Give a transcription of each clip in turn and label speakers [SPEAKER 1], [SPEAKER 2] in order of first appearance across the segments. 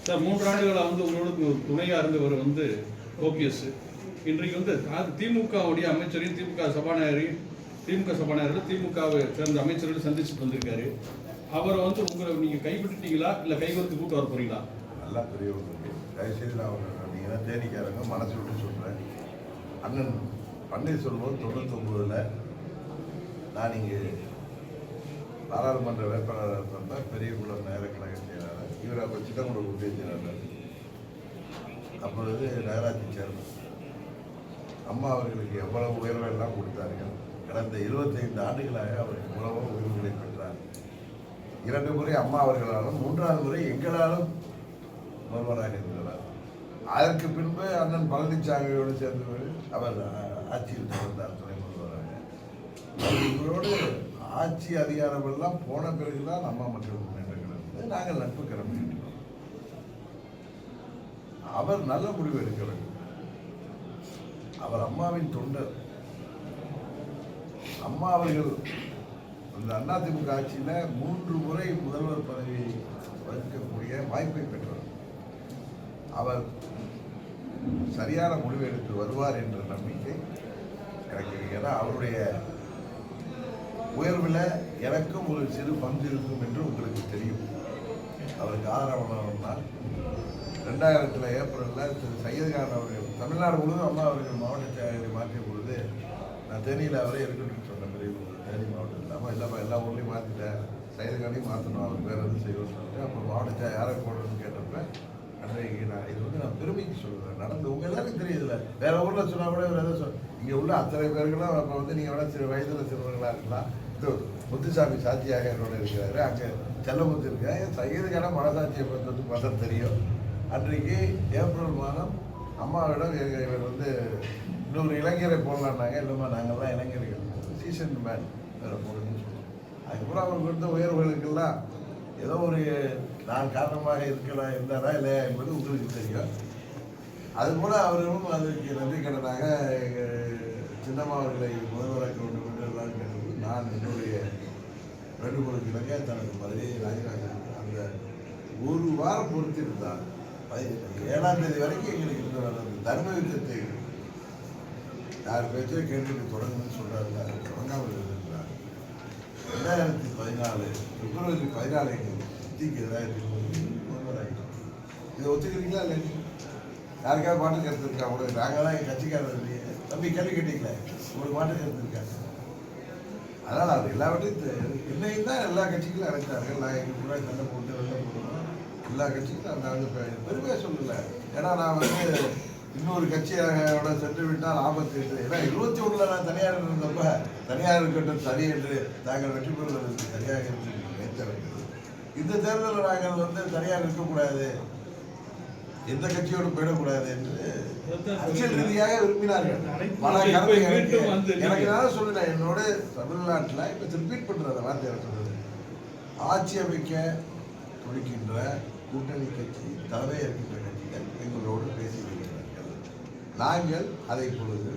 [SPEAKER 1] Sir 3 ஆண்டுகளாக வந்து உங்களுக்கு துணையாக இருந்தவர் வந்து ஓபிஎஸ் இன்றைக்கு வந்து திமுகவுடைய அமைச்சரையும் திமுக சபாநாயகர்கள் திமுகவை சேர்ந்த அமைச்சர்கள் சந்திச்சுட்டு வந்திருக்காரு. அவரை வந்து உங்களை நீங்கள் கைவிட்டுட்டீங்களா இல்லை கைவரத்து கூட்டு வர போறீங்களா?
[SPEAKER 2] நல்லா பெரியவங்க தயவுசெய்து நான் நீங்கள் தான் தேனிக்காரங்க மனசு விட்டு சொல்கிறேன். அண்ணன் பன்னீர்செல்வம் 99 நான் இங்கே பாராளுமன்ற வேட்பாளராக இருந்தேன். பெரியகுளம் நேர கழக செயலாளர், இவர் அப்போ சின்னகுளம் ஒன்றிய செயலாளர், அப்பொழுது நகராட்சி சேர்மன். அம்மா அவர்களுக்கு எவ்வளவு உயர்வெல்லாம் கொடுத்தார்கள். கடந்த 25 ஆண்டுகளாக அவர் எவ்வளவோ உயர்வுகளை பெற்றார். 2 முறை அம்மா அவர்களாலும் 3வது முறை எங்களாலும் முதல்வராக இருக்கிறார். அதற்கு பின்பு அண்ணன் பழனிசாமியோடு சேர்ந்து அவர் ஆட்சியில் தொடர்ந்தார் துணை முதல்வராக. இவரோடு ஆட்சி அதிகாரம் எல்லாம் போன பிறகுதான் அம்மா மக்கள் முன்னேற்றங்கள் நாங்கள் நட்பு கரம் நீட்டினோம். அவர் நல்ல முடிவு எடுக்க வேண்டும். அவர் அம்மாவின் தொண்டர். அம்மா அவர்கள் அந்த அதிமுக ஆட்சியில் 3 முறை முதல்வர் பதவியை வகிக்கக்கூடிய வாய்ப்பை பெற்றவர். அவர் சரியான முடிவு எடுத்து வருவார் என்ற நம்பிக்கை எனக்கு. ஏன்னா அவருடைய உயர்வில் எனக்கும் ஒரு சிறு பங்கு இருக்கும் என்று உங்களுக்கு தெரியும். அவருக்கு ஆதரவானவர்னா 2000 ஏப்ரலில் திரு சையத்கான் அவர்கள் தமிழ்நாடு முழுவதும் அம்மா அவர்கள் மாவட்ட செயலாளரை மாற்றிய பொழுது நான் தேனியில் அவரே இருக்கணும்னு சொன்னேன். பெரிய தேனி மாவட்டத்தில் அம்மா இல்லைப்பா எல்லா ஊர்லேயும் மாற்றிட்டேன், சையத்கானையும் மாற்றணும், அவர் வேறு எதுவும் செய்யணும்னு சொல்லிட்டு அப்போ மாவட்ட யாரை போடணும்னு கேட்டப்ப அன்றைக்கு நான் இது வந்து நான் பெருமைக்கு சொல்கிறேன். நடந்து உங்கள் எல்லாருக்கும் தெரியுதுல்ல. வேறு ஊரில் சொன்னால் கூட வேறு எதாவது இங்கே உள்ள அத்தனை பேர்களும் அப்போ வந்து நீங்கள் வேணால் சிறு வயதில் சிறுவர்களாக இருக்கலாம். இது முத்துசாமி சாட்சியாக என்னோட இருக்கிறாரு. அங்கே செல்லமுத்து இருக்காரு. சையதுக்கான மனசாட்சியை பொறுத்தது பார்த்தா தெரியும். அன்றைக்கு ஏப்ரல் மாதம் அம்மாவிடம் இவர் வந்து இன்னொரு இளைஞரை போடலான்னாங்க. இல்லைம்மா நாங்கள்லாம் இளைஞர்கள், சீசன் மேன் வேறு போடுன்னு சொல்லுவோம். அதுக்கப்புறம் அவருக்கு இருந்த உயர்வுகளுக்கெல்லாம் ஏதோ ஒரு நான் காரணமாக இருந்தாரா இல்லையா என்பது உங்களுக்கு தெரியும். அதுபோல் அவர்களும் அதற்கு நன்றி கடனாக சின்னம்மா அவர்களை முதல்வராக்க வேண்டும் என்று எல்லாம் கேட்டது. நான் என்னுடைய வேண்டுகோளுக்கு இணங்க தனது பதவியை ராஜினாமா அந்த ஒரு வாரம் பொறுத்திருந்தார். 7ஆம் தேதி வரைக்கும் எங்களுக்கு இருந்த அந்த தர்ம யுத்தத்தை யார் பேச்சோ கேட்டுட்டு தொடங்குன்னு சொல்கிறாருல, அது தொடங்காமல் இருந்திருக்கிறார். 2014 பிப்ரவரி 14 எங்களுக்கு சித்திக்கு எதிராக முதல்வராகிட்டோம். இதை ஒத்துக்கிறீங்களா இல்லை? யாருக்காவது மாற்று கருத்து இருக்கா உங்களுக்கு? நாங்கள் தான் எங்கள் கட்சிக்காரர் இல்லையே. தம்பி கேள்வி கேட்டீங்களே, உங்களுக்கு மாற்று கருத்து இருக்காங்க. அதனால் அவர் எல்லாவற்றையும் இன்னைக்கு தான் எல்லா கட்சிகளும் அழைத்தார்கள். நான் எங்கள் கூட சண்டை போட்டு வெளில போடுவோம். எல்லா கட்சிகளும் நான் வந்து பெருமையாக சொல்லலை. ஏன்னா நான் வந்து இன்னொரு கட்சியோட சென்று விட்டால் ஆபத்து என்று. ஏன்னா 21 நான் தனியார் இருந்தப்ப தனியார் இருக்கட்டும் சரி என்று நாங்கள் வெற்றி பெறுவதற்கு சரியாக இருந்து நினைத்தவர்கள். இந்த தேர்தலில் நாங்கள் வந்து தனியார் இருக்கக்கூடாது, எந்த கட்சியோடு போயிடக்கூடாது என்று அரசியல் ரீதியாக விரும்பினார்கள். பல கருத்து எனக்கு நான் சொல்லுறேன். என்னோட தமிழ்நாட்டில் இப்போ ரிப்பீட் பண்ணுற அந்த வார்த்தையை சொல்றது, ஆட்சி அமைக்க துடிக்கின்ற கூட்டணி கட்சி தலைமை இருக்கின்ற கட்சிகள் எங்களோடு பேசி வருகிறார்கள். நாங்கள் அதை பொழுது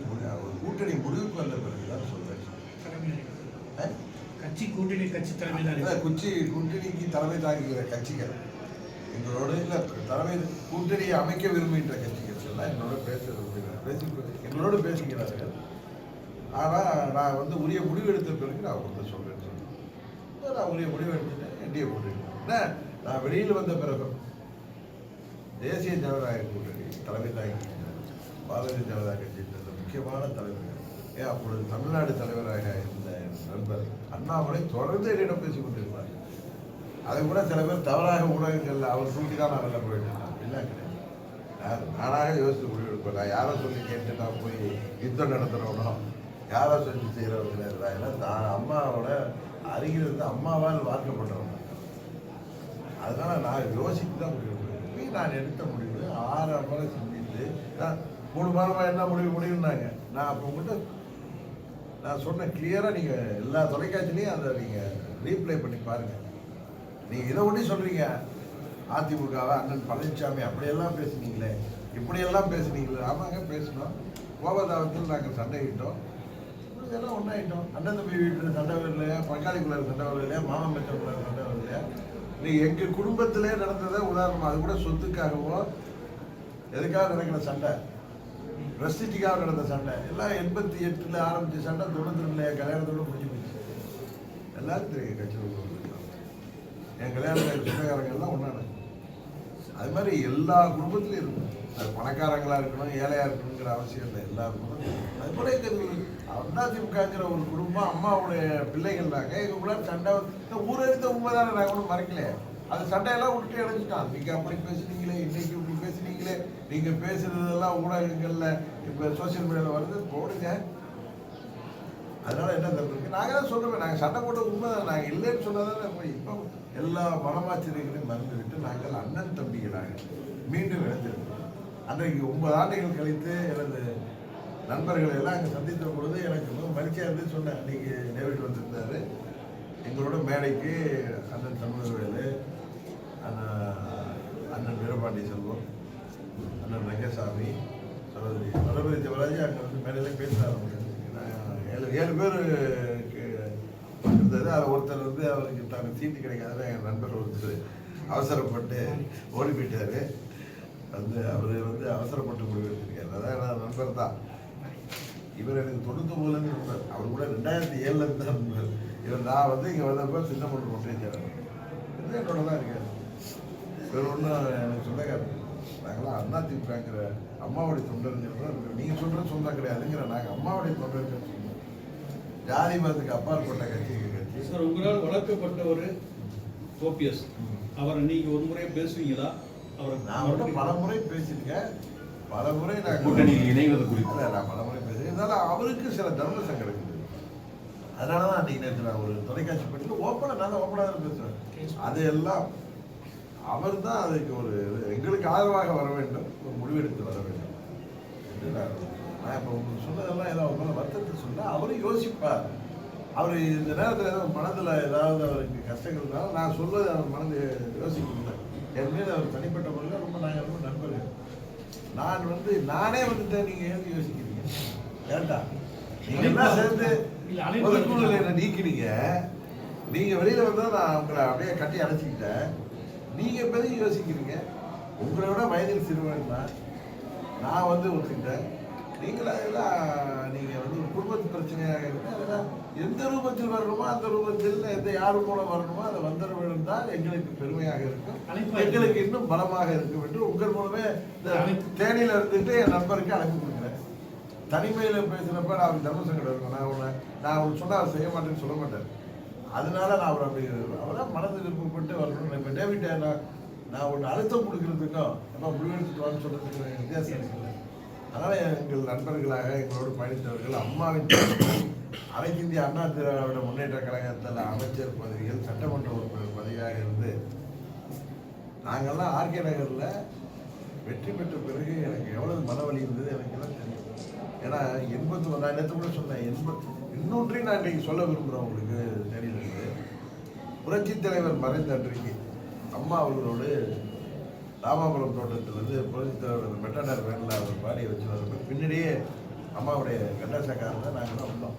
[SPEAKER 2] ஒரு கூட்டணி முடிவுக்கு வந்த பிறகுதான் சொல்றேன். கூட்டணிக்கு தலைமை தாங்குகிற கட்சிகள் எங்களோட இல்லை, தலைமை கூட்டணியை அமைக்க விரும்புகின்ற கட்சிகள் எல்லாம் என்னோட பேச விரும்புகிறார், எங்களோடு பேசுகிறார்கள். ஆனால் நான் வந்து உரிய முடிவு எடுத்த பிறகு நான் வந்து சொல்கிறேன். நான் உரிய முடிவு எடுத்துட்டேன், என்டிஏ போட்டுருக்கேன். நான் வெளியில் வந்த பிறகு தேசிய ஜனநாயக கூட்டணி தலைமை தாங்கி பாரதிய ஜனதா கட்சியின் முக்கியமான தலைவர்கள், ஏன் அப்பொழுது தமிழ்நாடு தலைவராக இருந்த நண்பர் அண்ணாமலை தொடர்ந்து என்னிடம் பேசிக் கொண்டிருப்பார். அதை கூட சில பேர் தவறாக ஊடகங்கள் அவர் தூக்கி தான் நான் வெளில போயிட்டேன். அப்படிலாம் கிடையாது. நானாக யோசித்து முடிவெடுப்பேன். நான் யாரை சொல்லி கேட்டு நான் போய் யுத்தம் நடத்துகிறவனோ யாரோ சொல்லி செய்கிறவங்க கிடையாது. ஏன்னா நான் அம்மாவோட அருகில் இருந்து அம்மாவால் வார்க்கப்பட்டவங்க. அதனால் நான் யோசித்து தான் முடிவு. நான் எடுத்த முடிவு ஆறாம சிந்தித்து நான் 3 மாதமாக என்ன முடிவுன்னாங்க. நான் அப்போ மட்டும் நான் சொன்னேன் கிளியராக. நீங்கள் எல்லா தொலைக்காட்சிலையும் அதை நீங்கள் ரீப்ளை பண்ணி பாருங்கள். நீங்கள் இதை ஒட்டி சொல்கிறீங்க, அதிமுகவை அண்ணன் பழனிசாமி அப்படியெல்லாம் பேசுனீங்களே, இப்படியெல்லாம் பேசுனீங்களே. ஆமாங்க பேசினோம். கோபதாபத்தில் நாங்கள் சண்டையிட்டோம், ஒன்றாயிட்டோம். அண்ணன் தம்பி வீட்டில் சண்டை வரலையா, பங்காளிக்குள்ள சண்டை வரலையா, மாமன் மெச்சக்குள்ள சண்டை வரலையா, நீ எங்க குடும்பத்திலே நடந்ததை உதாரணம், அது கூட சொத்துக்காகவோ எதுக்காக நடக்கிற சண்டை, பிரஸ்டிஜுக்காக நடந்த சண்டை எல்லாம் 88ல் ஆரம்பிச்ச சண்டை 92ல கல்யாணத்தோட முடிஞ்சு போச்சு. எல்லாரும் தெரியும் கட்சியில் என் கல்யாணத்தில் சொந்தக்காரங்க எல்லாம் ஒன்றான. அது மாதிரி எல்லா குடும்பத்திலையும் இருக்கும். அது பணக்காரங்களா இருக்கணும் ஏழையா இருக்கணுங்கிற அவசியம் இல்லை, எல்லா குடும்பத்திலும். அது போல அதிமுகங்கிற ஒரு குடும்பம் அம்மாவுடைய பிள்ளைகள் தாங்க. எங்களுக்குள்ள சண்டை ஊரே இருந்த உண்மைதானே, நாங்கள் ஒன்றும் மறைக்கலையே. அந்த சண்டையெல்லாம் விட்டு இணைஞ்சிட்டான். நீங்க அப்படி பேசுனீங்களே, இன்னைக்கு இப்படி பேசுனீங்களே, நீங்க பேசுறதெல்லாம் ஊடகங்கள்ல இப்ப சோசியல் மீடியாவில் வருது போடுங்க. அதனால என்ன தப்பு? நாங்க தான் சொல்றோமே, நாங்கள் சண்டை போட்ட உண்மை நாங்கள் இல்லைன்னு சொன்னதானே. இப்போ எல்லா மனமாச்சரியங்களையும் மறந்து விட்டு நாங்கள் அண்ணன் தம்பிகளாக மீண்டும் இணைந்திருக்கோம். அன்றைக்கு 9 ஆண்டுகள் கழித்து எனது நண்பர்களை எல்லாம் அங்கே சந்தித்த பொழுது எனக்கு மிகவும் மகிழ்ச்சியாக இருந்து சொன்னேன். அன்றைக்கி டேவிட் வந்திருந்தார் எங்களோட மேடைக்கு. அண்ணன் தமிழர்வேலு, அண்ணன் வீரபாண்டி செல்வம், அண்ணன் ரங்கசாமி, சகோதரி வளபதி தேவராஜ் அங்கே வந்து மேடையில் பேசினார். 7 பேர் இருந்தது. அதில் ஒருத்தர் வந்து அவருக்கு தனக்கு சீட்டு கிடைக்காத என் நண்பர் ஒருத்தர் அவசரப்பட்டு ஓடி போயிட்டார். வந்து அவர் வந்து அவசரப்பட்டு முடிவு எடுத்திருக்காரு. அதான் நான் நண்பர் தான். இவர் எனக்கு 99 நண்பர். அவர் கூட 2007 தான் நண்பர். இவர் நான் வந்து இங்கே வந்தப்போ சின்ன பொண்ணு கொண்டு என்னோட தான் இருக்காரு. இவர் ஒன்றும் எனக்கு சொந்தக்காரர். நாங்களாம் அதிமுகங்கிற அம்மாவுடைய தொண்டருங்கிறத நீங்கள் சொல்கிற சொந்தம் கிடையாதுங்கிற. நாங்கள் அம்மாவுடைய தொண்டர்கள் சொன்னோம். ஜாதி மதத்துக்கு அப்பாற்பட்ட கட்சி கட்சி.
[SPEAKER 1] சார், உங்களால் வளர்க்கப்பட்ட ஒரு ஓபிஎஸ் அவரை நீங்க ஒரு முறை பேசுவீங்களா?
[SPEAKER 2] நான் வந்து பல முறை பேசியிருக்கேன். பல முறை நான்
[SPEAKER 3] கூட்டணியில் இணைவது குறித்து
[SPEAKER 2] நான் பல முறை பேசுகிறேன். இருந்தாலும் அவருக்கு சில தர்ம சங்கம் இருக்குது. அதனால தான் அன்றைக்கி நேற்று நான் ஒரு தொலைக்காட்சி பண்ணிட்டு ஓப்பனாக நான் ஓப்பனாக தான் பேசுவேன். அதையெல்லாம் அவர் தான் அதுக்கு ஒரு எங்களுக்கு ஆதரவாக வர வேண்டும், ஒரு முடிவெடுத்து வர வேண்டும் என்று நான் இப்போ உங்களுக்கு சொன்னதெல்லாம் ஏதோ அவர் மேலே வருத்தத்தை சொன்னால் அவரும் யோசிப்பார். அவர் இந்த நேரத்தில் ஏதோ மனதில் ஏதாவது அவருக்கு கஷ்டங்கள் இருந்தாலும் நான் சொல்வது அவர் மனது யோசிக்கல. என் மீது அவர் தனிப்பட்ட முறையில் ரொம்ப நாங்கள் ரொம்ப நண்பர்கள். நான் வந்து நானே வந்துட்டேன், நீங்கள் ஏன் யோசிக்கிறீங்க? ஏண்டா நீங்கள் எல்லாம் சேர்ந்து பொதுக்குழுல என்ன நீக்கினீங்க. நீங்கள் வெளியில் வந்தால் நான் உங்களை அப்படியே கட்டி அடைச்சிக்கிட்டேன். நீங்கள் எப்போதையும் யோசிக்கிறீங்க. உங்களை விட வயதில் சிறுவன் தான். நான் வந்து ஒத்துக்கிட்டேன். நீங்களாம் நீங்கள் வந்து ஒரு குடும்பத்து பிரச்சனையாக இருந்தால் அதெல்லாம் எந்த ரூபத்தில் வரணுமோ அந்த ரூபத்தில் எந்த யாரு மூலம் வரணுமோ அதை வந்தர விழுந்தால் எங்களுக்கு பெருமையாக இருக்கும், எங்களுக்கு இன்னும் பலமாக இருக்கும் என்று உங்கள் மூலமே இந்த தேனியில் இருந்துட்டு என் நண்பருக்கு அழைப்பு கொடுக்குறேன். தனிமையில் பேசுகிறப்ப நான் அவர் தர்மசங்கடம் இருக்கும். நான் ஒன்று சொன்னால் அவர் செய்ய மாட்டேன்னு சொல்ல மாட்டேன். அதனால நான் அவர் அப்படி அவராக மனது விருப்பப்பட்டு வரணும். இப்போ டேவிட் நான் ஒன்று அழுத்தம் கொடுக்கறதுக்கும் எப்போ முடிவெடுத்துட்டு வான்னு சொல்கிறதுக்கு வித்தியாசம் இருக்குல்ல. அதனால் எங்கள் நண்பர்களாக எங்களோடு பயணித்தவர்கள் அம்மாவின் அனைத்து இந்திய அண்ணா திராவிட முன்னேற்ற கழகத்தில் அமைச்சர் பதவிகள், சட்டமன்ற உறுப்பினர் பதவியாக இருந்து நாங்கள்லாம் ஆர்கே நகரில் வெற்றி பெற்ற பிறகு எனக்கு எவ்வளவு மனவலி இருந்தது எனக்கு எல்லாம் தெரியும். ஏன்னா 81 நான் நேற்று கூட சொன்னேன். இன்னொன்றையும் நான் இன்றைக்கு சொல்ல விரும்புகிறேன் உங்களுக்கு தெரியல. புரட்சித் தலைவர் மறைந்த அன்றைக்கு அம்மா அவர்களோடு ராமாபுரம் தோட்டத்திலிருந்து புரட்சித் தலைவர் மெட்டாடர் வேனில் அவர் பாடியை வச்சு வரப்போ பின்னாடியே அம்மாவுடைய கண்டாசாக்காரங்க நாங்கள் தான் வந்தோம்.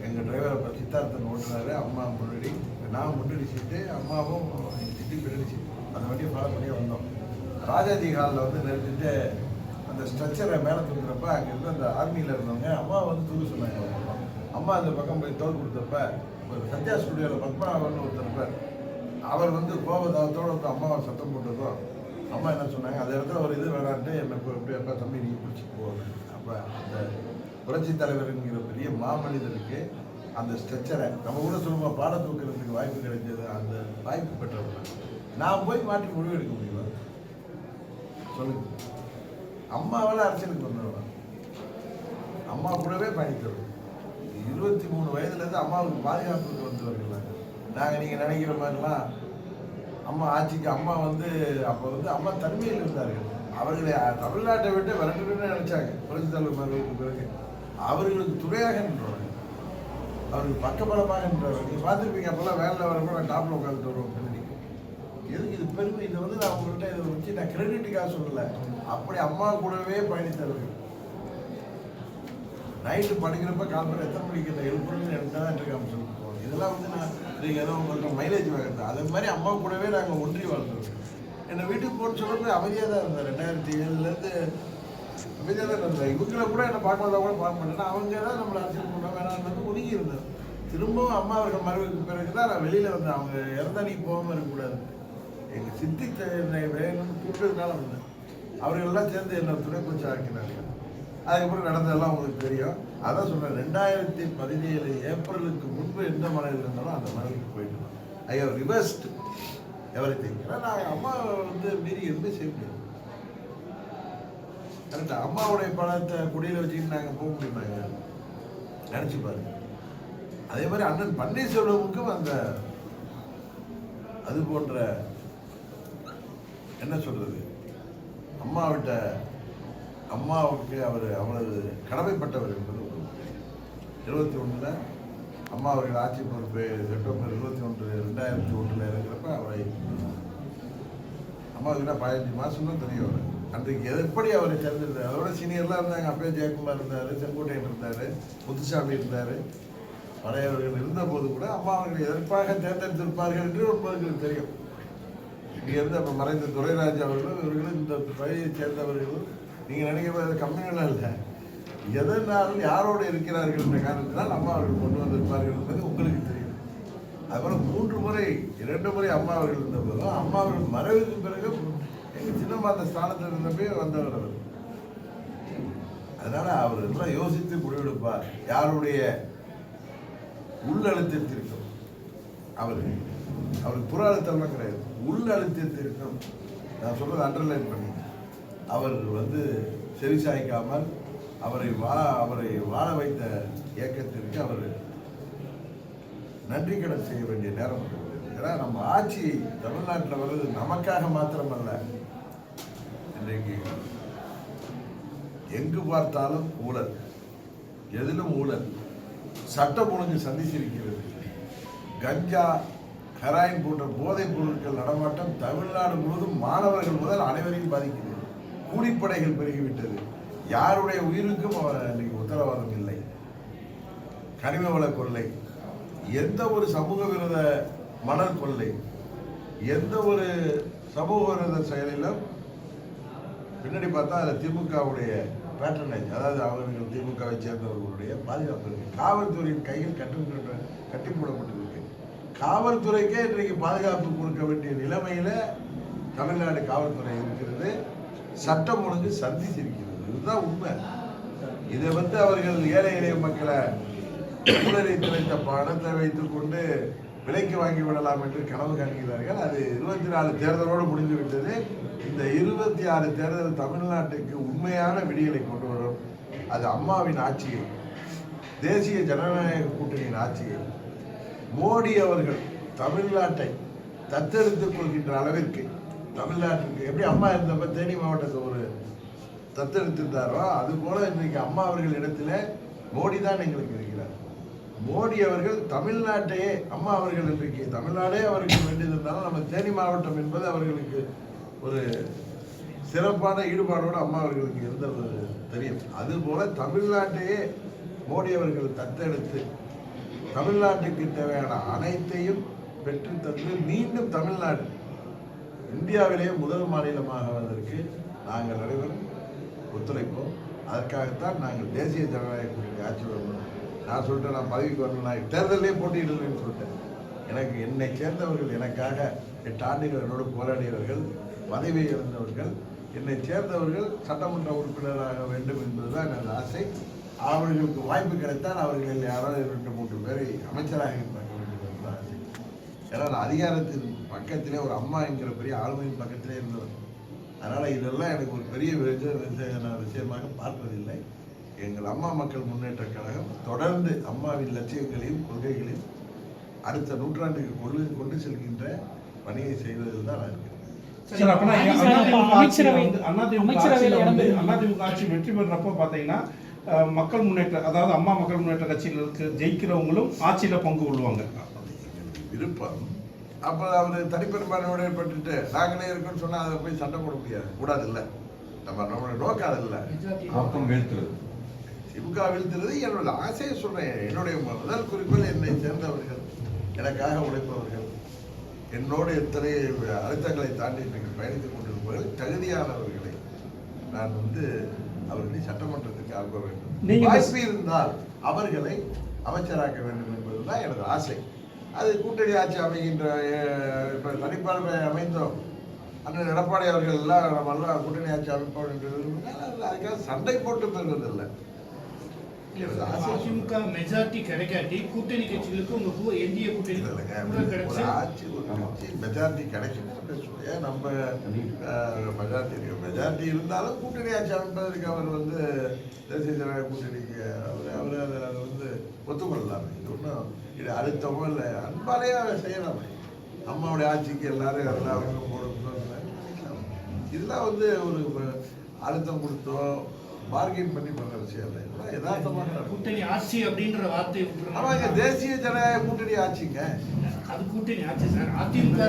[SPEAKER 2] எங்கள் டிரைவரை இப்போ சித்தார்த்தன் ஓட்டுனாரு. அம்மா முன்னாடி, நான் முன்னாடி சீட்டு, அம்மாவும் சிட்டி பின்னாடி சீட்டு. அந்த வண்டியை ஃபாலோ பண்ணியே வந்தோம். ராஜாஜி ஹாலில் வந்து நிறுத்திட்டு அந்த ஸ்ட்ரக்சரை மேலே தூக்குறப்ப அங்கேருந்து அந்த ஆர்மியில் இருந்தவங்க அம்மா வந்து தூக்க சொன்னாங்க. அம்மா அந்த பக்கம் போய் தோல் கொடுத்தப்ப ஒரு சத்யா ஸ்டுடியோவில் பத்மநாபன் ஒருத்தர் அவர் வந்து கோபதாரத்தோடு வந்து அம்மாவை சத்தம் போட்டதும் அம்மா என்ன சொன்னாங்க, அந்த இடத்துல ஒரு இது வேணான்ட்டு என்னை இப்படி எப்போ தம்பி நீ பிடிச்சி போகுது. அப்போ அந்த புரட்சி தலைவருங்கிற பெரிய மாமனிதருக்கு அந்த ஸ்ட்ரெச்சரை நம்ம கூட சொல்லுவோம் பாட தூக்கிறதுக்கு வாய்ப்பு கிடைச்சது. அந்த வாய்ப்பு பெற்றவங்க நான் போய் மாற்றி முடிவு எடுக்க முடியுமா சொல்லுங்க? அம்மாவால் அரசியலுக்கு வந்தவங்க, அம்மா கூடவே பயணித்தவர்கள். 23 வயதுலேருந்து அம்மாவுக்கு பாதுகாப்புக்கு வந்தவர்கள் நாங்கள். நீங்கள் நினைக்கிற மாதிரிலாம் அம்மா ஆட்சிக்கு அம்மா வந்து அப்போ வந்து அம்மா தனிமையில் இருந்தார்கள். அவர்களை தமிழ்நாட்டை விட்டு விரட்டுன்னு நினைச்சாங்க. புரட்சி தலைவர் மறைவுக்கு பிறகு அவர்களுக்கு துணையாக நின்றவர்கள், அவர்களுக்கு பக்கபலமாக நின்றவர்கள். நீங்கள் பார்த்துருப்பீங்க அப்போல்லாம் வேலையில் வரப்போ நான் டாப்பில் உட்காந்துட்டு வருவோம் பின்னாடி. எதுக்கு இது பெருமை? இதை வந்து நான் உங்கள்கிட்ட இதை வச்சு நான் கிரெடிட்டுக்காக சொல்லலை. அப்படி அம்மா கூடவே பயணித்தவர்கள். நைட்டு படிக்கிறப்ப காலம்பரம் எத்தனை மணிக்கு இந்த எழுப்புறதுன்னு எனக்கு தான் இருக்காமல் சொல்லிட்டு போவோம். இதெல்லாம் வந்து நான் நீங்கள் ஏதோ உங்கள்கிட்ட மைலேஜ் வாங்குறது அது மாதிரி அம்மா கூடவே நாங்கள் ஒன்றி வாழ்ந்துருக்கோம். என்னை வீட்டுக்கு போன்னு சொல்லுறது அமைதியாக தான் இருந்தேன். 2007லேருந்து அமைதியாக தான் இருந்தேன். இவங்களை கூட என்னை பார்க்கறதா கூட பார்க்க மாட்டேன். அவங்க தான் நம்மளை அரசியல் பண்ண வேணாம்னு ஒதுங்கி இருந்தேன். திரும்பவும் அம்மா அவர்கள் மறைவுக்கு பிறகு தான் நான் வெளியில் வந்தேன். அவங்க இறந்தா நீ போகாமல் இருக்கக்கூடாது, எங்கள் சித்தி என்னை வேணும்னு கூப்பிட்டதுனால வந்தேன். அவர்களெல்லாம் சேர்ந்து என்னை துணை பூச்சி ஆக்கினாங்க. அதுக்கப்புறம் நடந்ததெல்லாம் உங்களுக்கு தெரியும். அதான் சொன்னேன், 2017 ஏப்ரலுக்கு முன்பு எந்த மனையில் இருந்தாலும் அந்த மனைவிக்கு போயிட்டு ஐ ஹவ் ரிவர்ஸ்ட் எவ்ரிதிங். ஏன்னா நான் அம்மா மீறி எதுவுமே செய்ய முடியாது. கரெக்டா? அம்மாவுடைய பணத்தை குடியில் வச்சுக்கிட்டு நாங்கள் போக முடியுமாங்க? நினச்சி பாருங்க. அதே மாதிரி அண்ணன் பன்னீர்செல்வமுக்கும் அந்த அது போன்ற என்ன சொல்றது, அம்மாவுக்கு அவர் அவ்வளவு கடமைப்பட்டவர் என்பது 21 அம்மா அவர்கள் ஆட்சி பொறுப்பு செப்டம்பர் 21, 2001 இருக்கிறப்ப அவரை அம்மாவுக்கு 15 மாதம் தான் தெரியும். அவர் அன்றைக்கு எப்படி அவரை சேர்ந்திருந்தார். அதோட சீனியர்லாம் இருந்தாங்க. அப்பயே ஜெயக்குமார் இருந்தார், செங்கோட்டையன் இருந்தார், முத்துசாமி இருந்தார். பழையவர்கள் இருந்த போது கூட அம்மா அவர்கள் எதற்காக தேர்ந்தெடுத்திருப்பார்கள் என்று உங்களுக்கு தெரியும். இங்கே இருந்து அப்போ மறைந்த துரைராஜ் அவர்களும் இவர்களும் இந்த பகுதியை சேர்ந்தவர்களும் நீங்கள் நினைக்கிற கம்மியெல்லாம் இல்லை, எதனாலும் யாரோடு இருக்கிறார்கள் என்ற காரணத்தினால் அம்மா அவர்கள் கொண்டு வந்திருப்பார்கள் என்பது உங்களுக்கு தெரியும். அதுபோல் 3 முறை 2 முறை அம்மா அவர்கள் இருந்த போதும் அம்மா அவர்கள் மறைவுக்கு பிறகு எங்கள் சின்னம்மா அந்த ஸ்தானத்தில் இருந்தப்பே வந்தவர் அவர். அதனால அவர் எல்லாம் யோசித்து முடிவெடுப்பார். யாருடைய உள்ளழுத்தத்திற்கும் அவருக்கு புற அழுத்தம்லாம் கிடையாது, உள்ளழுத்தத்திற்கும் நான் சொல்றது அண்டர்லைன் பண்ணி அவர் செவி சாய்க்காமல் அவரை வாழ வைத்த இயக்கத்திற்கு அவர் நன்றி கடன் செய்ய வேண்டிய நேரம் இருக்கிறது. ஏன்னா நம்ம ஆட்சி தமிழ்நாட்டில் வருது நமக்காக மாத்திரமல்ல. இன்றைக்கு எங்கு பார்த்தாலும் ஊழல், எதிலும் ஊழல், சட்டம் ஒழுங்கு சந்திச்சிருக்கிறது. கஞ்சா, ஹெராயின் போன்ற போதைப் பொருட்கள் நடமாட்டம் தமிழ்நாடு முழுவதும் மாணவர்கள் முதல் அனைவரையும் பாதிக்கிறது. கூலிப்படைகள் பெருகிவிட்டது. யாருடைய உயிருக்கும் இன்னைக்கு உத்தரவாதம் இல்லை. கனிம வள கொள்ளை, எந்த ஒரு சமூக விரோத மணல் கொள்ளை, எந்த ஒரு சமூக விரோத செயலிலும் பின்னாடி பார்த்தா அதில் திமுகவுடைய பேட்டர்னேஜ், அதாவது அவர்கள் திமுகவை சேர்ந்தவர்களுடைய பாதுகாப்பு இருக்கு. காவல்துறையின் கையில் கட்டி போடப்பட்டிருக்கு. காவல்துறைக்கே இன்றைக்கு பாதுகாப்பு கொடுக்க வேண்டிய நிலைமையில தமிழ்நாடு காவல்துறை இருக்கிறது. சட்டம் ஒழுங்கு சந்திச்சிருக்கிறது. இதுதான் உண்மை. இதை அவர்கள் ஏழை எளிய மக்களை ஊழலை திளைத்த பணத்தை வைத்துக் கொண்டு விலைக்கு வாங்கி விடலாம் என்று கனவு காண்கிறார்கள். அது 24 தேர்தலோடு முடிந்து விட்டது. இந்த 26 தேர்தல் தமிழ்நாட்டுக்கு உண்மையான விடியலை கொண்டு வரும். அது அம்மாவின் ஆட்சியை, தேசிய ஜனநாயக கூட்டணியின் ஆட்சியை, மோடி அவர்கள் தமிழ்நாட்டை தத்தெடுத்துக் கொள்கின்ற அளவிற்கு, தமிழ்நாட்டிற்கு எப்படி அம்மா இருந்தப்ப தேனி மாவட்டத்தை ஒரு தத்தெடுத்திருந்தாரோ அது போல இன்றைக்கு அம்மா அவர்கள் இடத்துல மோடி தான் எங்களுக்கு இருக்கிறார். மோடி அவர்கள் தமிழ்நாட்டையே, அம்மா அவர்கள் இன்றைக்கு தமிழ்நாடே அவருக்கு வேண்டியிருந்தாலும் நம்ம தேனி மாவட்டம் என்பது அவர்களுக்கு ஒரு சிறப்பான ஈடுபாடோடு அம்மா அவர்களுக்கு இருந்தது தெரியும். அதுபோல தமிழ்நாட்டையே மோடி அவர்கள் தத்தெடுத்து தமிழ்நாட்டுக்கு தேவையான அனைத்தையும் பெற்று தந்து மீண்டும் தமிழ்நாடு இந்தியாவிலேயே முதல் மாநிலமாகுவதற்கு நாங்கள் அனைவரும் ஒத்துழைப்போம். அதற்காகத்தான் நாங்கள் தேசிய ஜனநாயக கூட்டணி ஆட்சி வரணும். நான் சொல்லிட்டேன், நான் பதவிக்கு வரணும், நான் தேர்தலே போட்டியிடலன்னு சொல்லிட்டேன். எனக்கு என்னை சேர்ந்தவர்கள், எனக்காக 8 ஆண்டுகள் என்னோடு போராடியவர்கள், பதவியை இழந்தவர்கள், என்னை சேர்ந்தவர்கள் சட்டமன்ற உறுப்பினராக வேண்டும் என்பதுதான் எனது ஆசை. அவர்களுக்கு வாய்ப்பு கிடைத்தால் அவர்கள் யாராவது 2-3 பேரை அமைச்சராக பார்க்க வேண்டும் என்பது ஆசை. ஏன்னா நான் அதிகாரத்தின் பக்கத்திலே ஒரு அம்மா என்கிற பெரிய ஆளுமையின் பக்கத்திலே இருந்தவர். அதனால் இதெல்லாம் எனக்கு ஒரு பெரிய விஷயமாக பார்ப்பதில்லை. எங்கள் அம்மா மக்கள் முன்னேற்ற கழகம் தொடர்ந்து அம்மாவின் லட்சியங்களையும் கொள்கைகளையும் அடுத்த நூற்றாண்டுக்கு கொண்டு செல்கின்ற பணியை செய்வதில் தான் நான் இருக்கிறேன்.
[SPEAKER 3] அதிமுக ஆட்சி வெற்றி பெறப்போ பார்த்தீங்கன்னா மக்கள் முன்னேற்ற, அதாவது அம்மா மக்கள் முன்னேற்ற கட்சியில் ஜெயிக்கிறவங்களும் ஆட்சியில பங்கு கொள்வாங்க.
[SPEAKER 2] விருப்பம். அப்போ அவர் தனிப்பெரும்பான்மையோட ஏற்பட்டு நாங்களே இருக்கோன்னு சொன்னால் அதை போய் சண்டை போட முடியாது, கூடாது. இல்லை, நம்மளோட நோக்கம் அது இல்லை. திமுக வீழ்த்துறது என்னோட ஆசையை சொல்றேன். என்னுடைய முதல் குறிப்பில் என்னை சேர்ந்தவர்கள் எனக்காக உழைப்பவர்கள், என்னோடு எத்தனை அழுத்தங்களை தாண்டி இன்றைக்கு பயணித்துக் கொண்டிருப்பவர்கள் தகுதியானவர்களை நான் அவர்களை சட்டமன்றத்துக்கு அனுப்ப வேண்டும். வாய்ப்பு இருந்தால் அவர்களை அமைச்சராக்க வேண்டும் என்பதுதான் எனது ஆசை. அது கூட்டணி ஆட்சி அமைகின்ற இப்போ தனிப்பான்மை அமைந்தோம் அண்ணன் எடப்பாடி அவர்கள் எல்லாம் நம்மெல்லாம் கூட்டணி ஆட்சி அமைப்போம் என்று விரும்பினால் அதுக்காக சண்டை போட்டு பெறுவதில்லை.
[SPEAKER 4] அதிமுக மெஜாரிட்டி கிடைக்காட்டி கூட்டணி கட்சிகளுக்கு உங்க என்டிஏ கூட்டணி
[SPEAKER 2] ஒரு ஆட்சி ஒரு கட்சி மெஜாரிட்டி கிடைக்கும் பேசுவோம். ஏன் நம்ம மெஜாரிட்டி இருந்தாலும் கூட்டணி ஆட்சி அமைப்பதற்கு அவர் தேசிய ஜனநாயக கூட்டணிக்கு அவர் அதை ஒத்துக்கொள்ளலாம். இது ஒன்றும் இது அழுத்தமோ இல்லை, அன்பாலேயே அவர் செய்யலாம். அம்மாவுடைய ஆட்சிக்கு எல்லாரும் அவர்களும் இதெல்லாம் ஒரு அழுத்தம் கொடுத்தோ பார்கெயின் பண்ணி பண்ற விஷயம் இல்லை. யதார்த்தமாக
[SPEAKER 4] கூட்டணி ஆட்சி அப்படின்ற வார்த்தை
[SPEAKER 2] ஆமாங்க, தேசிய ஜனநாயக கூட்டணி ஆட்சிங்க.
[SPEAKER 4] அது கூட்டணி ஆட்சி சார். அதிமுக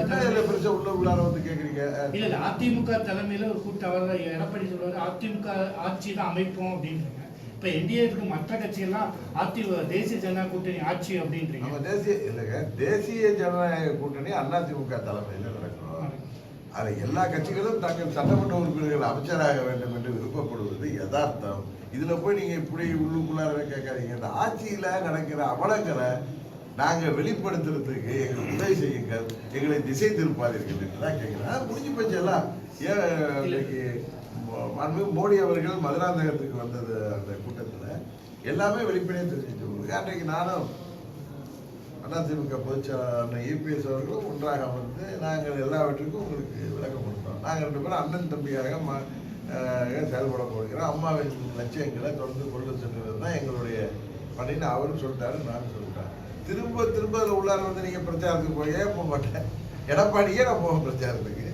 [SPEAKER 2] பெருசா உள்ளார கேக்குறீங்க.
[SPEAKER 4] இல்ல அதிமுக தலைமையில ஒரு கூட்டம் எடப்பாடி சொல்றாரு அதிமுக ஆட்சி தான் அமைப்போம் அப்படின்றாங்க. இப்ப என்டிஏ மற்ற கட்சியெல்லாம் தேசிய ஜனநாயக கூட்டணி ஆட்சி அப்படின்றீங்க.
[SPEAKER 2] நம்ம தேசிய ஜனநாயக கூட்டணி அதிமுக தலைமையில நடக்கும். அதில் எல்லா கட்சிகளும் தங்கள் சட்டமன்ற உறுப்பினர்கள் அமைச்சராக வேண்டும் என்று விருப்பப்படுவது யதார்த்தம். இதுல போய் நீங்க இப்படி உள்ளுக்குள்ளார கேட்காதீங்க. இந்த ஆட்சியில நடக்கிற அவலங்களை நாங்க வெளிப்படுத்துறதுக்கு எங்களுக்கு உதவி செய்யுங்கள், எங்களை திசை திருப்பாதீர்கள் என்றுதான் கேட்கிறேன். முடிஞ்சு போச்சு எல்லாம். ஏன் இன்னைக்கு மோடி அவர்கள் மதுராந்தகத்துக்கு வந்தது அந்த கூட்டத்துல எல்லாமே வெளிப்படையாக தெரிஞ்சிச்சு. அன்றைக்கு நானும் அதிமுக பொதுச்செயலாளர் இபிஎஸ் அவர்களும் ஒன்றாக நாங்கள் எல்லாவற்றுக்கும் உங்களுக்கு விளக்கம் கொடுத்தோம். நாங்கள் 2 பேரும் அண்ணன் தம்பியாக செயல்பட போகிறோம். அம்மாவின் லட்சியங்களை தொடர்ந்து கொண்டு சென்றது தான் எங்களுடைய பணின்னு அவரும் சொல்லிட்டாரு, நானும் சொல்லிட்டேன். திரும்ப திரும்ப அதில் உள்ளார நீங்கள் பிரச்சாரத்துக்கு போயே போக மாட்டேன். எடப்பாடியே நான் போவேன் பிரச்சாரத்துக்கு.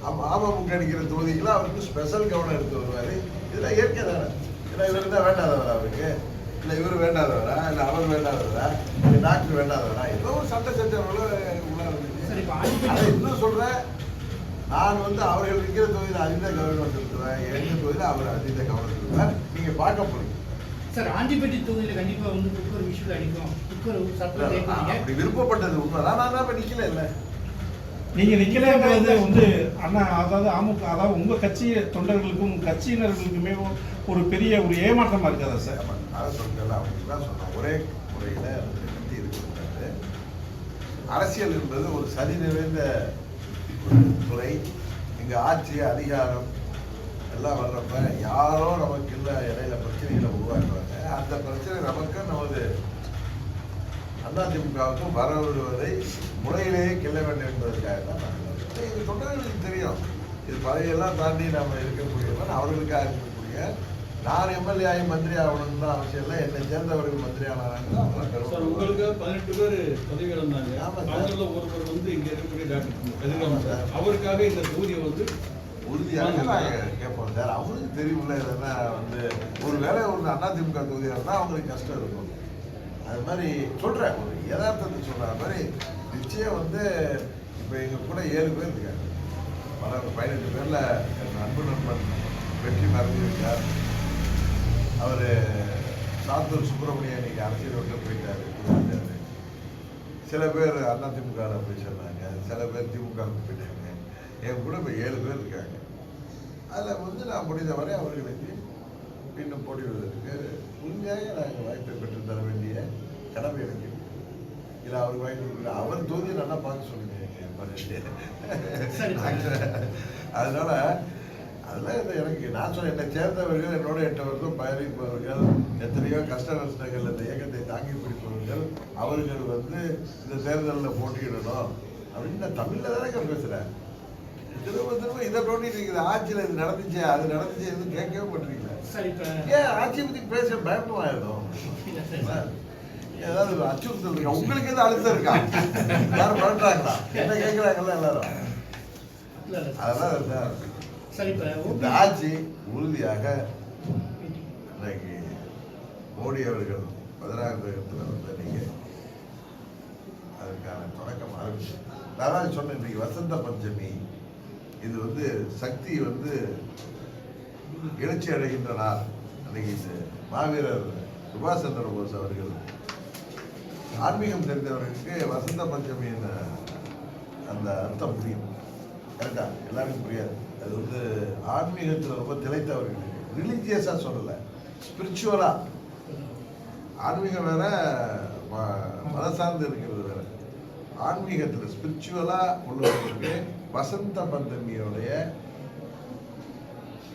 [SPEAKER 2] அமமுக அடிக்கிற தொகுதிகளை அவருக்கு ஸ்பெஷல் கவனம் எடுத்து வருவார். இதெல்லாம் இயற்கை தானே. ஏன்னா இவர் தான் வேண்டாதவரா அவருக்கு, இல்லை இவர் வேண்டாதவரா, இல்லை அவர் வேண்டாதவரா, இல்லை டாக்டர் வேண்டாதவரா, ஏதோ ஒரு சட்ட சச்சரவுல உள்ளார இருந்துச்சு. அதை இன்னும் சொல்றேன், நான் அவர்கள் இருக்கிற தொகுதியில் அதீத கவனம் செலுத்துவேன், எங்க தொகுதியில் அவர் அதீத கவனம் செலுத்துவேன். நீங்க பார்க்க போறீங்க
[SPEAKER 4] சார். ஆண்டிப்பட்டி தொகுதியில கண்டிப்பா குக்கர் விஷயம் அடிக்கும். குக்கர்
[SPEAKER 2] அப்படி விருப்பப்பட்டது உண்மைதான். நான் தான் நிக்கல இல்லை,
[SPEAKER 3] நீங்க நிக்கலன்றது அண்ணா, அதாவது அதாவது உங்க கட்சி தொண்டர்களுக்கும் கட்சியினர்களுக்குமே ஒரு பெரிய ஒரு ஏமாற்றமா இருக்காதா சார்?
[SPEAKER 2] அதை சொல்றேன், அவங்களுக்கு தான் சொன்னேன். ஒரே முறையில கட்சி இருக்கிறது. அரசியல் என்பது ஒரு சரி நிறைந்த துறை. இங்க ஆட்சி அதிகாரம் எல்லாம் வர்றப்ப யாரோ நமக்கு இல்லை இடையில பிரச்சனைகளை உருவாக்குவாங்க. அந்த பிரச்சனை நமக்கு நமது அதிமுகவுக்கும் வர வருவதை முறையிலேயே கிள்ள வேண்டும் என்பதற்காக தான் எங்கள் தொண்டர்களுக்கு தெரியும். இது பதவியெல்லாம் தாண்டி நம்ம இருக்கக்கூடியவன், அவர்களுக்காக இருக்கக்கூடிய நான் எம்எல்ஏ ஆகி மந்திரி ஆகணும்னு தான் அவசியம் இல்லை. என்னை சேர்ந்தவர்கள் மந்திரி ஆனாங்க.
[SPEAKER 1] உங்களுக்கு 18 பேர் பதவி இழந்தாங்க. அவங்கள ஒருவர் இங்க இருக்கக்கூடிய டாக்டர் அவருக்காக இந்த தொகுதியை
[SPEAKER 2] உறுதியாக நாங்கள் கேட்போம் சார். அவங்களுக்கு தெரியும்ல, இதெல்லாம் ஒருவேளை ஒரு அதிமுக தொகுதியாக இருந்தால் அவங்களுக்கு கஷ்டம் இருக்கும். அது மாதிரி சொல்கிறேன், ஒரு யதார்த்தத்தை சொல்கிற மாதிரி நிச்சயம் இப்போ எங்கள் கூட 7 பேர் இருக்காங்க. 18 பேரில் என் அன்பு நண்பன் வெற்றி மறைஞ்சிருக்கார். அவர் சாத்தூர் சுப்பிரமணியன் இன்னைக்கு அரசியல் விட்டு போயிட்டாரு. சில பேர் அதிமுகவில் போய் சொன்னாங்க, சில பேர் திமுகவுக்கு போயிட்டாங்க. என் கூட இப்போ 7 பேர் இருக்காங்க. அதில் நான் முடிந்தவரை அவர்களுக்கு மீண்டும் போட்டியிடுவதற்கு உண்மையாக நாங்கள் வாய்ப்பை பெற்று தர வேண்டிய கடமை எனக்கு. இல்லை அவருக்கு வாய்ப்பு அவர் தொகுதியை நல்லா பார்க்க சொல்லுங்க. அதனால அதெல்லாம் எனக்கு நான் சொன்ன என்னை சேர்ந்தவர்கள், என்னோட 8 வருஷம் பயணிப்பவர்கள், எத்தனையோ கஷ்ட நஷ்டங்கள் இந்த இயக்கத்தை தாங்கி பிடிப்பவர்கள், அவர்கள் இந்த தேர்தலில் போட்டியிடணும் அப்படின்னு நான் தமிழில் தானே பேசுகிறேன். திரும்ப திரும்ப இதை நோண்டிட்டு இருக்குது. ஆட்சியில் இது நடந்துச்சு அது நடந்துச்சு எதுவும் கேட்கவே மாட்டீங்களா? ஏன் ஆட்சியை பற்றி பேச பயப்படமாயிடும்? ஏதாவது அச்சுறுத்தல் இருக்கா? உங்களுக்கு எதாவது அழுத்தம் இருக்கா? யாரும் பண்றாங்களா? என்ன கேட்கிறாங்கல்ல எல்லாரும்? அதெல்லாம் இந்த ஆட்சி உறுதியாக இன்னைக்கு மோடி அவர்கள் 16 நீங்க அதுக்கான தொடக்கம் ஆரம்பிச்சு. நான் சொன்னேன், இன்னைக்கு வசந்த பஞ்சமி. இது சக்தி எழுச்சி அடைகின்ற நாள். அன்னைக்கு மாவீரர் சுபாஷ் சந்திர போஸ் அவர்கள் ஆன்மீகம் தெரிந்தவர்களுக்கு வசந்த பஞ்சமியின் அந்த அர்த்தம் புரியும். கரெக்டா? எல்லாருக்கும் புரியாது. அது வந்து ஆன்மீகத்தில் ரொம்ப திளைத்தவர்களுக்கு, ரிலீஜியஸாக சொல்லலை, ஸ்பிரிச்சுவலாக. ஆன்மீகம் வேற, மத சார்ந்து இருக்கிறது வேற. ஆன்மீகத்தில் ஸ்பிரிச்சுவலாக உள்ளவர்களுக்கு வசந்த பஞ்சமியோடைய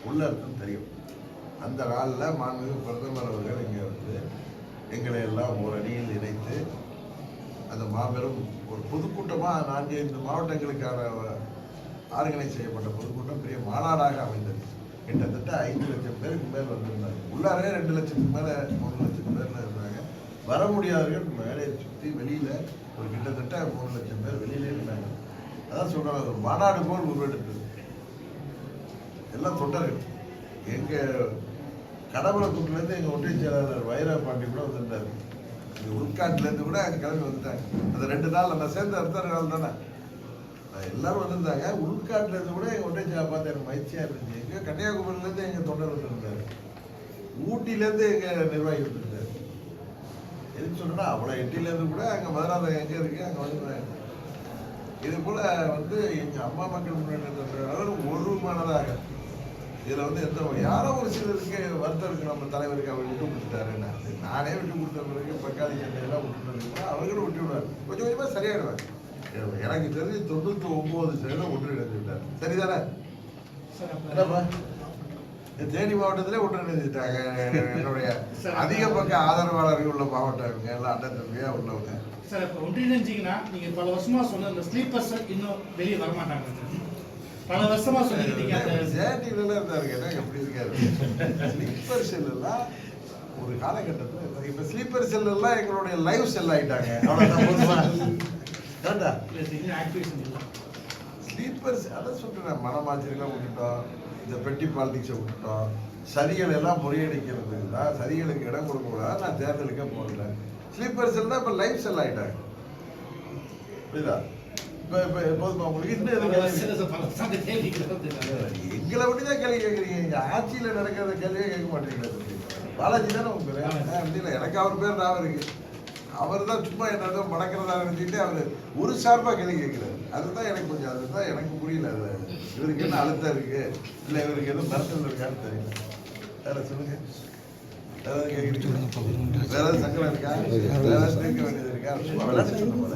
[SPEAKER 2] உள்ளர்த்தம் தெரியும். அந்த நாளில் மாண்புமிகு பிரதமர் அவர்கள் இங்கே வந்து எங்களை எல்லாம் ஒரு அணியில் இணைத்து அந்த மாபெரும் ஒரு பொதுக்கூட்டமாக 4-5 மாவட்டங்களுக்கான ஆர்கனைஸ் செய்யப்பட்ட பொதுக்கூட்டம் பெரிய மாநாடாக அமைந்தது. கிட்டத்தட்ட 5 லட்சம் பேருக்கு மேல் வந்திருந்தாங்க. உள்ளாரே 2 லட்சத்துக்கு மேலே 3 லட்சம் பேர்ல இருந்தாங்க. வர முடியாதவர்கள் மேலே சுற்றி வெளியில் ஒரு கிட்டத்தட்ட 3 லட்சம் பேர் வெளியிலே இருந்தாங்க. அதான் சொல்கிறாங்க, ஒரு மாநாடு போல் உருவெடுத்தது. எல்லாம் தொண்டர்கள். எங்கள் கடவுளக்குட்டிலேருந்து எங்கள் ஒன்றிய செயலாளர் வைரபாண்டி கூட வந்திருந்தார். எங்கள் உள்காட்டிலேருந்து கூட அங்கே கிளம்பி வந்துட்டாங்க. அந்த 2 நாள் நம்ம சேர்ந்து அடுத்த நாள் தானே எல்லாரும் வந்திருந்தாங்க. உள்காட்டிலேருந்து கூட எங்கள் ஒன்றிய செயலாளர் பார்த்து எனக்கு மகிழ்ச்சியாக இருந்துச்சு. எங்கள் கன்னியாகுமரியிலேருந்து எங்கள் தொண்டர் வந்திருந்தார். ஊட்டிலேருந்து எங்கள் நிர்வாகி வந்திருந்தார். எதுக்கு சொன்னா அவ்வளோ எட்டிலேருந்து கூட அங்கே மதுராந்தகம் எங்கே இருக்கு அங்கே வந்துருந்தாங்க. இது போல் வந்து எங்கள் அம்மா மக்கள் முன்னேற்ற ஒரு மனதாக இதில் வந்து எந்த யாரோ ஒரு சிலருக்கு வருத்தம் இருக்கு. நம்ம தலைவருக்கு அவர் விட்டு கொடுத்துட்டாருன்னா நானே விட்டு கொடுத்த பிறகு பக்காளி சண்டையெல்லாம் விட்டுட்டு அவர்களும் விட்டு விடுவார். கொஞ்சம் கொஞ்சமாக சரியாயிடுவார். எனக்கு தெரிஞ்சு 99% ஒன்றிணைந்துட்டார். சரிதானே? என்னப்பா தேனி மாவட்டத்திலே ஒன்றிணைந்துட்டாங்க. என்னுடைய அதிக பக்க ஆதரவாளர்கள் உள்ள மாவட்டம் இவங்க எல்லாம் அண்ணன் தம்பியாக உள்ளவங்க.
[SPEAKER 4] சார் இப்போ ஒன்றிணைஞ்சிங்கன்னா நீங்கள் பல வருஷமாக சொன்ன அந்த ஸ்லீப்பர்ஸ் இன்னும் வெளியே வரமாட்டாங்க. பல வருஷமா சொல்லிக்கிட்டீங்க.
[SPEAKER 2] ஜேடிலாம் இருந்தாருங்க, என்ன எப்படி இருக்காரு? ஸ்லீப்பர் செல்லாம் ஒரு காலகட்டத்தில் இப்போ ஸ்லீப்பர் செல்லாம் எங்களுடைய லைவ் செல் ஆகிட்டாங்க. கரெக்டா? ஸ்லீப்பர்ஸ் அதான் சொல்கிறேன், மனமாச்சரியெல்லாம் விட்டுட்டோம், இந்த பெட்டி பாலிடிக்ஸை விட்டுட்டோம், சதிகள் எல்லாம் முறியடிக்கிறதுக்கு தான், சதிகளுக்கு இடம் கொடுக்கக்கூடாது. நான் தேர்தலுக்கே போகல. ஸ்லீப்பர் செல் தான் இப்போ லைவ் செல் ஆகிட்டாங்க. புரியுதா? எங்களை விட்டு தான் கேள்வி கேட்குறீங்க. எங்க ஆட்சியில் நடக்கிற கேள்வியே கேட்க மாட்டீங்களா? பாலாஜி தானே உங்க பேர்? அப்படின்னா எனக்கு அவர் பேர் நான் இருக்கு. அவர் தான் சும்மா என்ன மடக்கிறதா நினைச்சிட்டு அவர் ஒரு சார்பாக கேள்வி கேட்கிறாரு. அதுதான் எனக்கு கொஞ்சம், அதுதான் எனக்கு புரியல. அது இவருக்கு என்ன அழுத்தம் இருக்கு, இல்லை இவருக்கு எதுவும் மிரட்டல் இருக்கான்னு தெரியல. வேற சொல்லுங்க, ஏதாவது கேட்குறீங்க? வேற ஏதாவது சங்கடம் இருக்கா? வேற ஏதாவது கேட்க வேண்டியது இருக்கா? சும்மா விளையாட்டு சொல்ல போல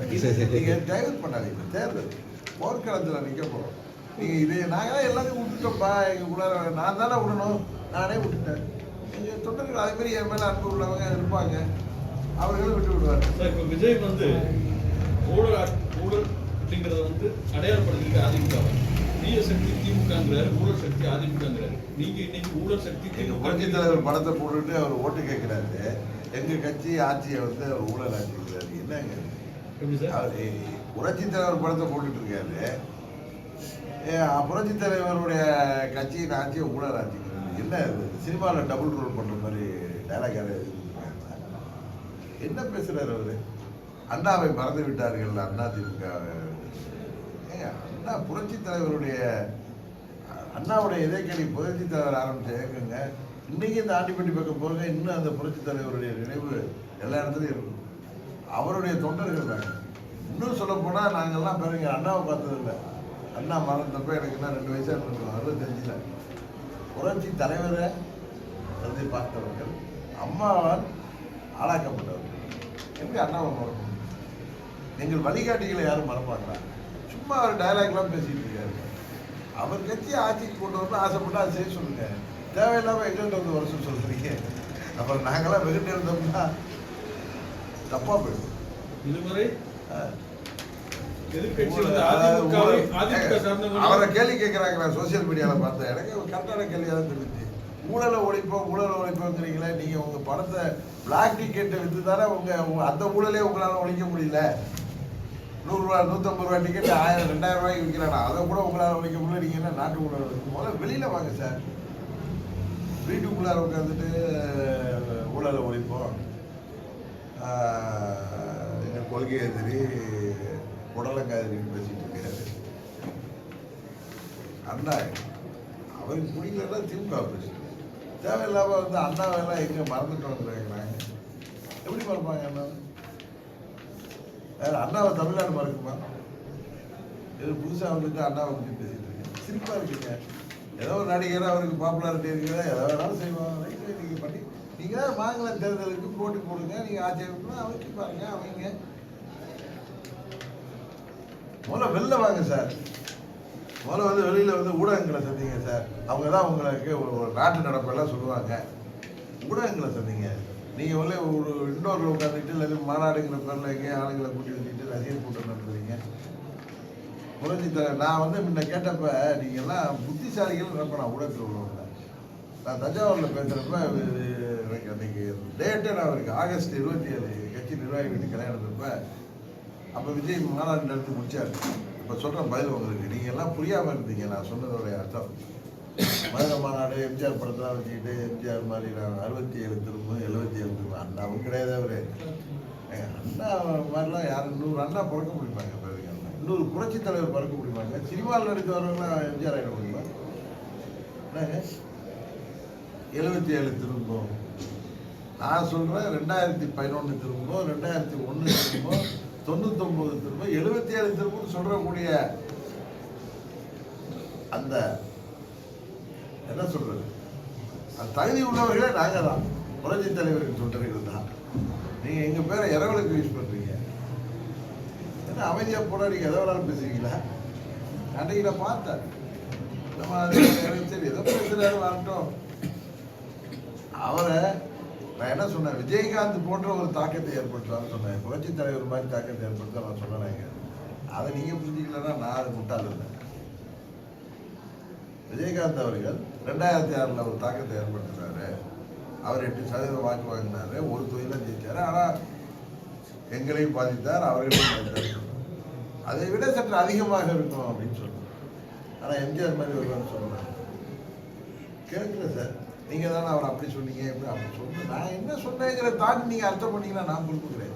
[SPEAKER 2] நீங்கள் டைவர்ட் பண்ணாதீங்க. தேர்தல் போர்க்களத்தில் நிற்க போகிறோம். நீங்கள் இதே நாங்கள் எல்லாத்தையும் விட்டுட்டோம்ப்பா. எங்கள் கூட நான் தானே விடணும், நானே விட்டுட்டேன். எங்கள் தொண்டர்கள் அதே மாதிரி என் மேலே அன்பு உள்ளவங்க இருப்பாங்க, அவர்களும் விட்டு விடுவார்.
[SPEAKER 1] இப்போ விஜய் வந்து ஊழல் அப்படிங்கிறத வந்து அடையாளப்படுத்திருக்க அதிமுக, தீய சக்தி திமுகங்கிறாரு, ஊழல் சக்தி அதிமுகங்கிறாரு. நீங்க இன்னைக்கு ஊழல் சக்தி
[SPEAKER 2] எங்கள் புரட்சித் தலைவர் படத்தை போட்டுட்டு அவர் ஓட்டு கேட்கிறாரு. எங்கள் கட்சி ஆட்சியை வந்து அவர் ஊழல் ஆட்சிக்கிறாரு. என்னங்க அவர் புரட்சித் தலைவர் படத்தை போட்டுட்டு இருக்காரு, புரட்சித் தலைவருடைய கட்சியின் ஆட்சியை ஊழல் ஆட்சிக்கிறாரு. என்ன சினிமாவில் டபுள் ரோல் பண்ணுற மாதிரி டைலாக் யாரும் என்ன பேசுறாரு அவரு? அண்ணாவை மறந்து விட்டார்கள் அண்ணா திமுக. அண்ணா புரட்சி தலைவருடைய அண்ணாவுடைய இதயக்கணி புரட்சி தலைவர் ஆரம்பிச்ச இயக்கங்க. இன்னைக்கு இந்த ஆண்டிப்பட்டி பக்கம் போங்க, இன்னும் அந்த புரட்சி தலைவருடைய நினைவு எல்லா இடத்துலையும் இருக்கும். அவருடைய தொண்டர்கள் தாங்க. இன்னும் சொல்ல போனா நாங்கள்லாம் பாருங்க, அண்ணாவை பார்த்ததில்லை. அண்ணா மறந்தப்ப எனக்கு என்ன 2 வயசாக இருக்கும், 65. புரட்சி தலைவரை வந்து பார்த்தவர்கள், அம்மாவால் ஆளாக்கப்பட்டவர்கள். எப்படி அண்ணாவை மறக்கணும்? எங்கள் வழிகாட்டிகளை யாரும் மறப்பாங்களா? சும்மா அவர் டைலாக்லாம் பேசிட்டு இருக்காரு. அவர் கட்சி ஆட்சிக்கு கொண்டு வரணும் ஆசைப்பட்டா அதை செய்ய சொல்லுங்க. தேவையில்லாமல் எங்கள்கிட்ட வந்து வருஷம் சொல்றீங்க. அப்புறம் நாங்களாம் வெகுண்டு இருந்தோம்னா தப்பா போயிடும்.
[SPEAKER 1] இதுவரை
[SPEAKER 2] அவரை கேள்வி கேட்குறாங்க. நான் சோசியல் மீடியாவில் பார்த்தேன், எனக்கு கரெக்டான கேள்வியாக தான் தெரிஞ்சு. ஊழலை ஒழிப்போங்கிறீங்களே, நீங்கள் உங்கள் படத்தை பிளாக் டிக்கெட்டை விற்று தானே அந்த ஊழலே உங்களால் ஒழிக்க முடியல. 100 ரூபா 150 ரூபா டிக்கெட் 1000 2000 ரூபாய்க்கு விற்கிறானா, அதை கூட உங்களால் ஒழிக்க முடியல. நீங்கள் என்ன நாட்டு ஊழல் முதல்ல வெளியில் வாங்க சார். வீட்டுக்குள்ளார உட்காந்துட்டு ஊழலை ஒழிப்போம், எங்கள் கொள்கை எதிரி உடலங்காதிரின்னு பேசிட்டு இருக்காரு அண்ணா. அவருக்கு பிடிக்கலன்னா திமுக பேசிட்டு தேவையில்லாமல் வந்து அண்ணாவெல்லாம் எங்கே மறந்துட்டு வந்துருக்கிறாங்க. எப்படி மறப்பாங்க அண்ணா? அண்ணாவை தமிழ்நாடு மறக்குமா? இது புதுசாக வந்துட்டு அண்ணாவை பற்றி பேசிட்டு இருக்கேன். சிரிப்பாக இருக்குங்க. ஏதோ ஒரு நடிகர் அவருக்கு பாப்புலாரிட்டி இருக்குதா, எதோ வேணாலும் செய்வாங்க. நீங்கள் பண்ணி நீங்கள் மாநில தேர்தலுக்கு போட்டி போடுங்க. நீங்கள் ஆட்சேபம்னா அவருக்கு பாருங்க. அவங்க முதல்ல வெளில வாங்க சார். முதல்ல வந்து வெளியில் வந்து ஊடகங்களை சந்திங்க சார். அவங்க தான் உங்களுக்கு ஒரு நாட்டு நடப்பெல்லாம் சொல்லுவாங்க. ஊடகங்களை சந்திங்க. நீங்கள் வந்து ஒரு இண்டோரில் உட்காந்துட்டு இல்லை மாநாடுங்கிற பேரில் எங்கேயும் ஆளுங்களை கூட்டி வச்சுட்டு ரசிகர் கூட்டம் நடத்துறீங்க. புரட்சி நான் வந்து முன்ன கேட்டப்ப நீங்கள் எல்லாம் புத்திசாலிகள் நினைப்பேன் ஊடகத்தில் உள்ளவங்க. நான் தஞ்சாவூரில் பேசுகிறப்ப எனக்கு அன்றைக்கி டேட்டே நான் அவருக்கு ஆகஸ்ட் 27 கட்சி நிர்வாகி வீட்டு கல்யாணத்தப்ப அப்போ விஜய் மாநாடு நடத்தி முடிச்சார். இப்போ சொல்கிறேன் பதில் உங்களுக்கு. நீங்கள் எல்லாம் புரியாமல் இருந்தீங்க நான் சொன்னதோடைய அர்த்தம். மதுரை மாநாடு எம்ஜிஆர் படத்தெல்லாம் வச்சுக்கிட்டு எம்ஜிஆர் மாதிரி நான் 67 திரும்ப 77 திரும்ப அண்ணாவும் கிடையாது. அவர் அண்ணா மாதிரிலாம் யாரும் 100 அண்ணா பிறக்க முடியுமாங்க? பிறகு 100 புரட்சி தலைவர் பிறக்க முடியுமாங்க? சினிமாவில் நடித்து வரவங்களாம் எம்ஜிஆர் ஆகிட முடியுமா? என்னங்க 77 திரும்பும். நான் சொல்கிறேன் 2011 திரும்பும், 2001 திரும்பும், 99 திரும்பும், 77 திரும்பும் சொல்கிறக்கூடிய அந்த என்ன சொல்றது, அந்த தகுதி உள்ளவர்களே நாங்கள் தான். புரட்சி தலைவருக்கு சொல்றீர்கள் தான். நீங்கள் எங்கள் பேரை இரவலுக்கு யூஸ் பண்ணுறீங்க. ஏன்னா அமைதியாக போனால் நீங்கள் எதை வேணாலும் பேசுவீங்களா? அன்றைக்கு நான் பார்த்தேன். நம்ம சரி எதோ பேசுகிறாரு வரட்டும். அவரை நான் என்ன சொன்னேன், விஜயகாந்த் போன்ற ஒரு தாக்கத்தை ஏற்படுத்தலாம்னு சொன்னேன். புரட்சி தலைவர் மாதிரி தாக்கத்தை ஏற்படுத்த நான் சொன்னேன். அதை நீங்கள் புரிஞ்சிக்கலன்னா நான் அது முட்டாள் இல்லை. விஜயகாந்த் அவர்கள் 2006 ஒரு தாக்கத்தை ஏற்படுத்தினாரு. அவர் 8% வாக்கு வாங்கினாரு. ஒரு தொழிலாம் ஜெயிச்சாரு. ஆனால் எங்களையும் பாதித்தார், அவர்களையும் பாதித்தார். அதை விட சற்று அதிகமாக இருக்கும் அப்படின்னு சொன்னார். ஆனால் எம்ஜிஆர் மாதிரி வருவான்னு சொன்னார். கேட்கல சார். நீங்கள் தானே அவர் அப்படி சொன்னீங்க, எப்படி அப்படி சொன்னீங்க. நான் என்ன சொன்னேங்கிற தாண்டி நீங்கள் அர்த்தம் பண்ணீங்கன்னா நான் பொறுப்பு கிடையாது.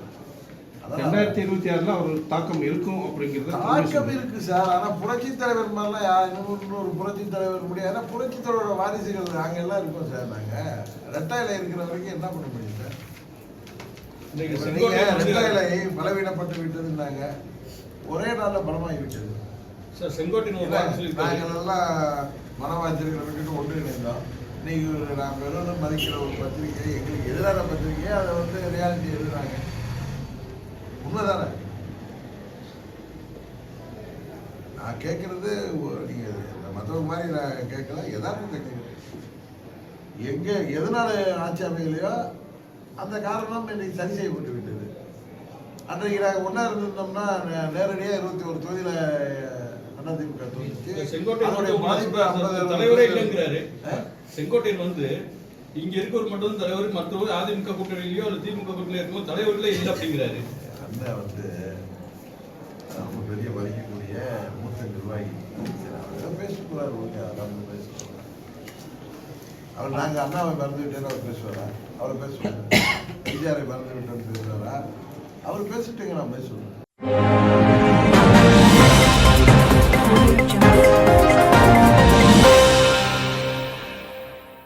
[SPEAKER 3] 2026 ஒரு தாக்கம் இருக்கும் அப்படிங்கிறது
[SPEAKER 2] தாக்கம் இருக்கு சார். ஆனால் புரட்சி தலைவர் மாதிரிலாம் இன்னொரு புரட்சி தலைவர் முடியாது. ஏன்னா புரட்சி தலைவரோட வாரிசுகள் நாங்கள் எல்லாம் இருக்கோம் சார். நாங்கள் ரெட்டாயில இருக்கிற வரைக்கும் என்ன பண்ண முடியும் சார்? ரெட்டாயிலை பலவீனப்பட்டு விட்டதுன்னாங்க, ஒரே நாளில் பலமாகி விட்டது
[SPEAKER 1] சார். செங்கோட்டையன்
[SPEAKER 2] நாங்கள் எல்லாம் மனவாச்சிருக்கிற விட்டுட்டு ஒன்றிணைந்தோம். இன்னைக்கு நான் பெரும் மதிக்கிற ஒரு பத்திரிகை, எங்களுக்கு எதிரான பத்திரிகையை அதை வந்து ரியாலிட்டி எழுதுறாங்க. உண்மைதானே? நான் கேட்கறது நீங்கள் மற்றவங்க மாதிரி நான் கேட்கல, எதார்த்தம் கேட்குறேன். எங்கே எதனால ஆட்சி அமைகலையோ அந்த காரணம் இன்னைக்கு சரி செய்யப்பட்டு விட்டது. அன்றைக்கு நாங்கள் ஒன்றா இருந்திருந்தோம்னா நேரடியாக 21 தொகுதியில் அதிமுக தோணுச்சு.
[SPEAKER 1] தலைவரே இல்லைங்கிறாரு. செங்கோட்டையன் வந்து இங்க இருக்கவர் மட்டும் தலைவர், மற்றவர் அதிமுக கூட்டணியிலயோ அல்லது திமுக கூட்டணியில இருக்கும்போது தலைவர்களே இல்லை அப்படிங்கிறாரு.
[SPEAKER 2] அண்ணன் வந்து ரொம்ப பெரிய வலிக்கக்கூடிய மூத்த நிர்வாகி. அவர் பேசக்கூடாது. அதான் பேச அவர் நாங்கள் அண்ணாவை மறந்து விட்டேன்னு அவர் பேசுவாரா? அவரை பேசுவார். எம்ஜிஆரை மறந்து விட்டோன்னு பேசுவாரா? அவர் பேசிட்டுங்க நான் பேசுவேன்.